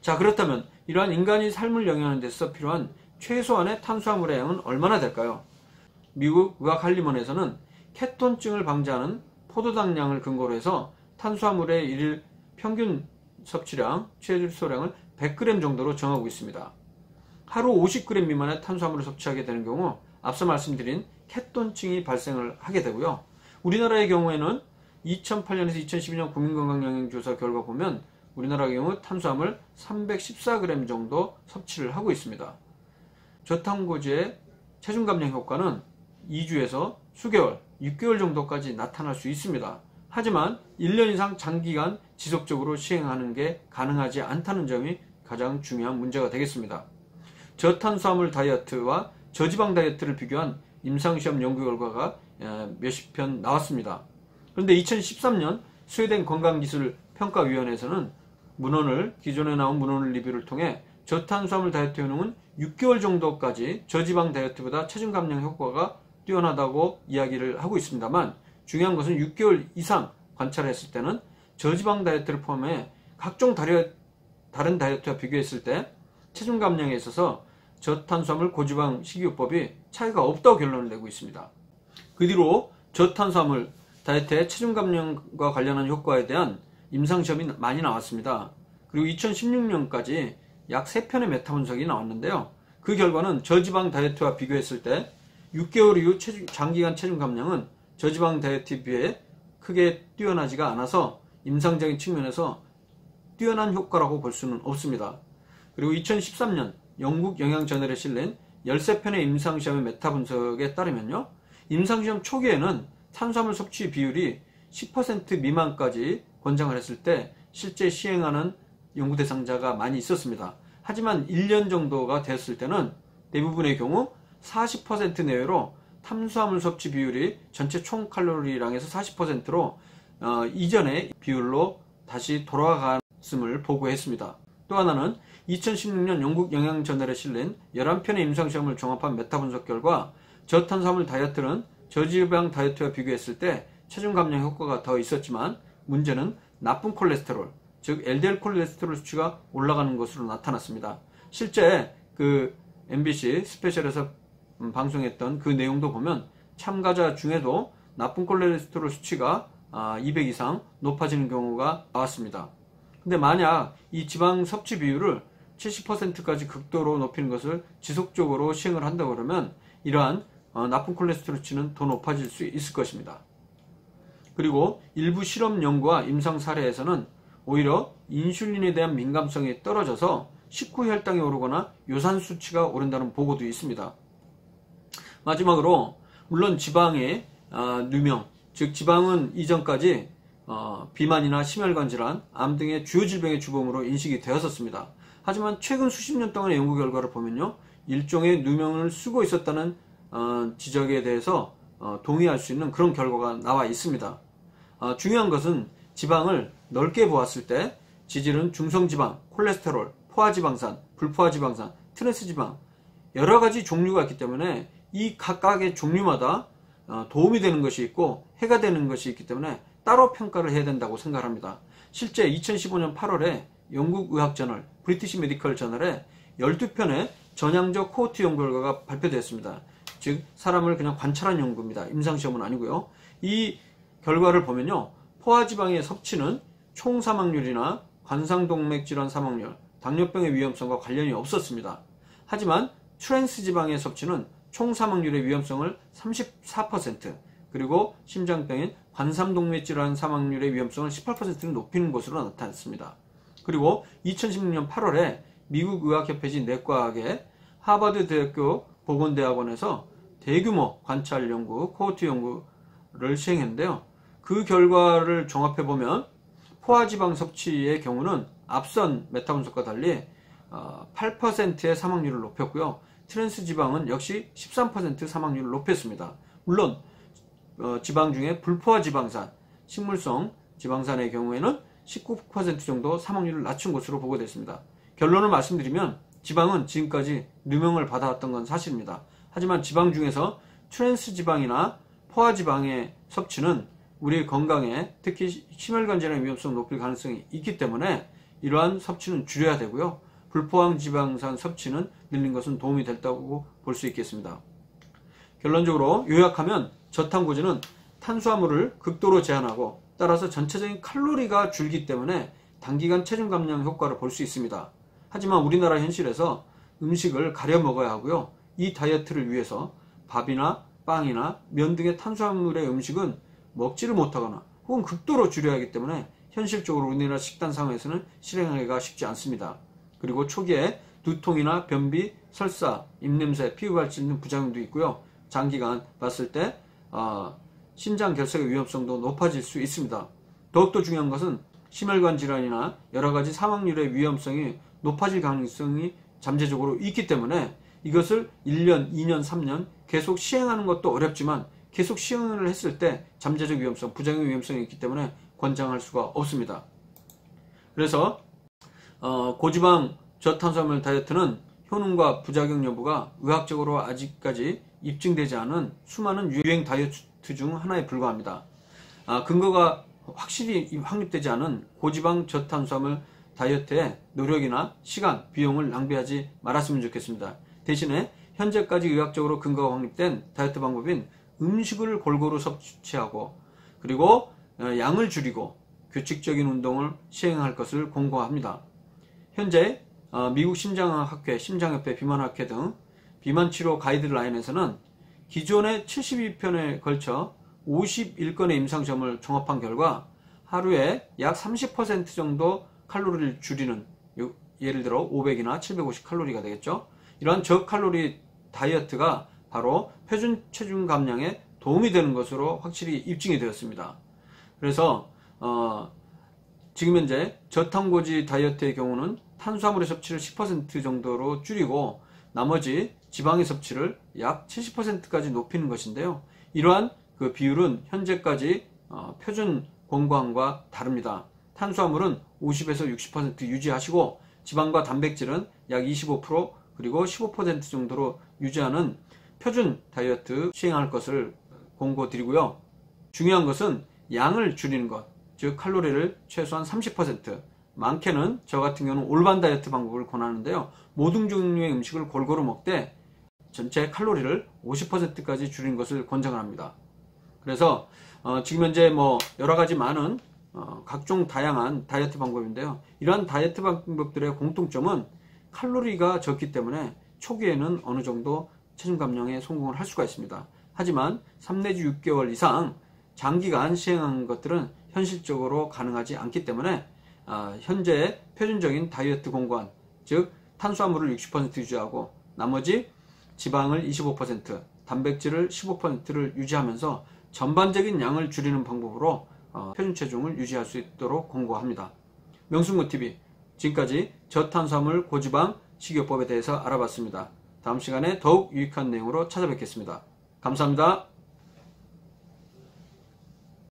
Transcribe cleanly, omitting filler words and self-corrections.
자, 그렇다면 이러한 인간이 삶을 영위하는 데서 필요한 최소한의 탄수화물의 양은 얼마나 될까요? 미국 의학한림원에서는 케톤증을 방지하는 포도당량을 근거로 해서 탄수화물의 일일 평균 섭취량, 최소량을 100g 정도로 정하고 있습니다. 하루 50g 미만의 탄수화물을 섭취하게 되는 경우 앞서 말씀드린 케톤증이 발생을 하게 되고요. 우리나라의 경우에는 2008년에서 2012년 국민건강영양조사 결과 보면 우리나라의 경우 탄수화물 314g 정도 섭취를 하고 있습니다. 저탄고지의 체중 감량 효과는 2주에서 수개월, 6개월 정도까지 나타날 수 있습니다. 하지만 1년 이상 장기간 지속적으로 시행하는 게 가능하지 않다는 점이 가장 중요한 문제가 되겠습니다. 저탄수화물 다이어트와 저지방 다이어트를 비교한 임상시험 연구 결과가 몇십 편 나왔습니다. 그런데 2013년 스웨덴 건강기술평가위원회에서는 기존에 나온 문헌을 리뷰를 통해 저탄수화물 다이어트 효능은 6개월 정도까지 저지방 다이어트보다 체중 감량 효과가 뛰어나다고 이야기를 하고 있습니다만, 중요한 것은 6개월 이상 관찰했을 때는 저지방 다이어트를 포함해 각종 다른 다이어트와 비교했을 때 체중 감량에 있어서 저탄수화물 고지방 식이요법이 차이가 없다고 결론을 내고 있습니다. 그 뒤로 저탄수화물 다이어트의 체중 감량과 관련한 효과에 대한 임상시험이 많이 나왔습니다. 그리고 2016년까지 약 3편의 메타 분석이 나왔는데요. 그 결과는 저지방 다이어트와 비교했을 때 6개월 이후 장기간 체중 감량은 저지방 다이어트에 비해 크게 뛰어나지가 않아서 임상적인 측면에서 뛰어난 효과라고 볼 수는 없습니다. 그리고 2013년 영국 영양저널에 실린 13편의 임상시험의 메타 분석에 따르면요, 임상시험 초기에는 탄수화물 섭취 비율이 10% 미만까지 권장을 했을 때 실제 시행하는 연구 대상자가 많이 있었습니다. 하지만 1년 정도가 됐을 때는 대부분의 경우 40% 내외로 탄수화물 섭취 비율이 전체 총 칼로리량에서 40%로 이전의 비율로 다시 돌아갔음을 보고했습니다. 또 하나는 2016년 영국 영양저널에 실린 11편의 임상시험을 종합한 메타 분석 결과 저탄수화물 다이어트는 저지방 다이어트와 비교했을 때 체중 감량 효과가 더 있었지만 문제는 나쁜 콜레스테롤, 즉 LDL 콜레스테롤 수치가 올라가는 것으로 나타났습니다. 실제 그 MBC 스페셜에서 방송했던 그 내용도 보면 참가자 중에도 나쁜 콜레스테롤 수치가 200 이상 높아지는 경우가 나왔습니다. 근데 만약 이 지방 섭취 비율을 70%까지 극도로 높이는 것을 지속적으로 시행을 한다 그러면 이러한 나쁜 콜레스테롤 수치는 더 높아질 수 있을 것입니다. 그리고 일부 실험 연구와 임상 사례에서는 오히려 인슐린에 대한 민감성이 떨어져서 식후 혈당이 오르거나 요산 수치가 오른다는 보고도 있습니다. 마지막으로 물론 지방의 누명, 즉 지방은 이전까지 비만이나 심혈관 질환, 암 등의 주요 질병의 주범으로 인식이 되었었습니다. 하지만 최근 수십 년 동안의 연구 결과를 보면요, 일종의 누명을 쓰고 있었다는 지적에 대해서 동의할 수 있는 그런 결과가 나와 있습니다. 중요한 것은 지방을 넓게 보았을 때 지질은 중성지방, 콜레스테롤, 포화지방산, 불포화지방산, 트랜스지방 여러 가지 종류가 있기 때문에 이 각각의 종류마다 도움이 되는 것이 있고 해가 되는 것이 있기 때문에 따로 평가를 해야 된다고 생각합니다. 실제 2015년 8월에 영국 의학저널, 브리티시 메디컬 저널에 12편의 전향적 코호트 연구 결과가 발표되었습니다. 즉 사람을 그냥 관찰한 연구입니다. 임상시험은 아니고요. 이 결과를 보면요, 포화지방의 섭취는 총 사망률이나 관상동맥질환 사망률, 당뇨병의 위험성과 관련이 없었습니다. 하지만 트랜스지방의 섭취는 총 사망률의 위험성을 34%, 그리고 심장병인 관상동맥질환 사망률의 위험성을 18%는 높이는 것으로 나타났습니다. 그리고 2016년 8월에 미국 의학협회지 내과학의 하버드 대학교 보건대학원에서 대규모 관찰 연구, 코호트 연구를 시행했는데요. 그 결과를 종합해보면 포화지방 섭취의 경우는 앞선 메타분석과 달리 8%의 사망률을 높였고요. 트랜스지방은 역시 13% 사망률을 높였습니다. 물론 지방 중에 불포화지방산, 식물성 지방산의 경우에는 19% 정도 사망률을 낮춘 것으로 보고됐습니다. 결론을 말씀드리면 지방은 지금까지 누명을 받아왔던 건 사실입니다. 하지만 지방 중에서 트랜스지방이나 포화지방의 섭취는 우리 건강에 특히 심혈관 질환의 위험성을 높일 가능성이 있기 때문에 이러한 섭취는 줄여야 되고요. 불포화 지방산 섭취는 늘린 것은 도움이 됐다고 볼 수 있겠습니다. 결론적으로 요약하면 저탄고지는 탄수화물을 극도로 제한하고 따라서 전체적인 칼로리가 줄기 때문에 단기간 체중 감량 효과를 볼 수 있습니다. 하지만 우리나라 현실에서 음식을 가려 먹어야 하고요. 이 다이어트를 위해서 밥이나 빵이나 면 등의 탄수화물의 음식은 먹지를 못하거나 혹은 극도로 줄여야 하기 때문에 현실적으로 우리나라 식단 상황에서는 실행하기가 쉽지 않습니다. 그리고 초기에 두통이나 변비, 설사, 입냄새, 피부발진 등 부작용도 있고요. 장기간 봤을 때 신장 결석의 위험성도 높아질 수 있습니다. 더욱더 중요한 것은 심혈관 질환이나 여러가지 사망률의 위험성이 높아질 가능성이 잠재적으로 있기 때문에 이것을 1년, 2년, 3년 계속 시행하는 것도 어렵지만 계속 시행을 했을 때 잠재적 위험성, 부작용 위험성이 있기 때문에 권장할 수가 없습니다. 그래서 고지방 저탄수화물 다이어트는 효능과 부작용 여부가 의학적으로 아직까지 입증되지 않은 수많은 유행 다이어트 중 하나에 불과합니다. 근거가 확실히 확립되지 않은 고지방 저탄수화물 다이어트에 노력이나 시간, 비용을 낭비하지 말았으면 좋겠습니다. 대신에 현재까지 의학적으로 근거가 확립된 다이어트 방법인 음식을 골고루 섭취하고 그리고 양을 줄이고 규칙적인 운동을 시행할 것을 권고합니다. 현재 미국 심장학회, 심장협회, 비만학회 등 비만치료 가이드라인에서는 기존의 72편에 걸쳐 51건의 임상시험을 종합한 결과 하루에 약 30% 정도 칼로리를 줄이는, 예를 들어 500이나 750칼로리가 되겠죠. 이러한 저칼로리 다이어트가 바로 표준 체중 감량에 도움이 되는 것으로 확실히 입증이 되었습니다. 그래서 지금 현재 저탄고지 다이어트의 경우는 탄수화물의 섭취를 10% 정도로 줄이고 나머지 지방의 섭취를 약 70%까지 높이는 것인데요. 이러한 그 비율은 현재까지 표준 권고안과 다릅니다. 탄수화물은 50에서 60% 유지하시고 지방과 단백질은 약 25% 그리고 15% 정도로 유지하는 표준 다이어트 시행할 것을 권고드리고요. 중요한 것은 양을 줄이는 것, 즉 칼로리를 최소한 30%, 많게는 저 같은 경우는 올바른 다이어트 방법을 권하는데요. 모든 종류의 음식을 골고루 먹되 전체 칼로리를 50%까지 줄이는 것을 권장을 합니다. 그래서 지금 현재 여러 가지 많은 각종 다양한 다이어트 방법인데요. 이러한 다이어트 방법들의 공통점은 칼로리가 적기 때문에 초기에는 어느 정도 체중 감량에 성공을 할 수가 있습니다. 하지만 3 내지 6개월 이상 장기간 시행하는 것들은 현실적으로 가능하지 않기 때문에 현재 표준적인 다이어트 공고안, 즉 탄수화물을 60% 유지하고 나머지 지방을 25%, 단백질을 15%를 유지하면서 전반적인 양을 줄이는 방법으로 표준 체중을 유지할 수 있도록 권고합니다. 명순구TV, 지금까지 저탄수화물 고지방 식이요법에 대해서 알아봤습니다. 다음 시간에 더욱 유익한 내용으로 찾아뵙겠습니다. 감사합니다.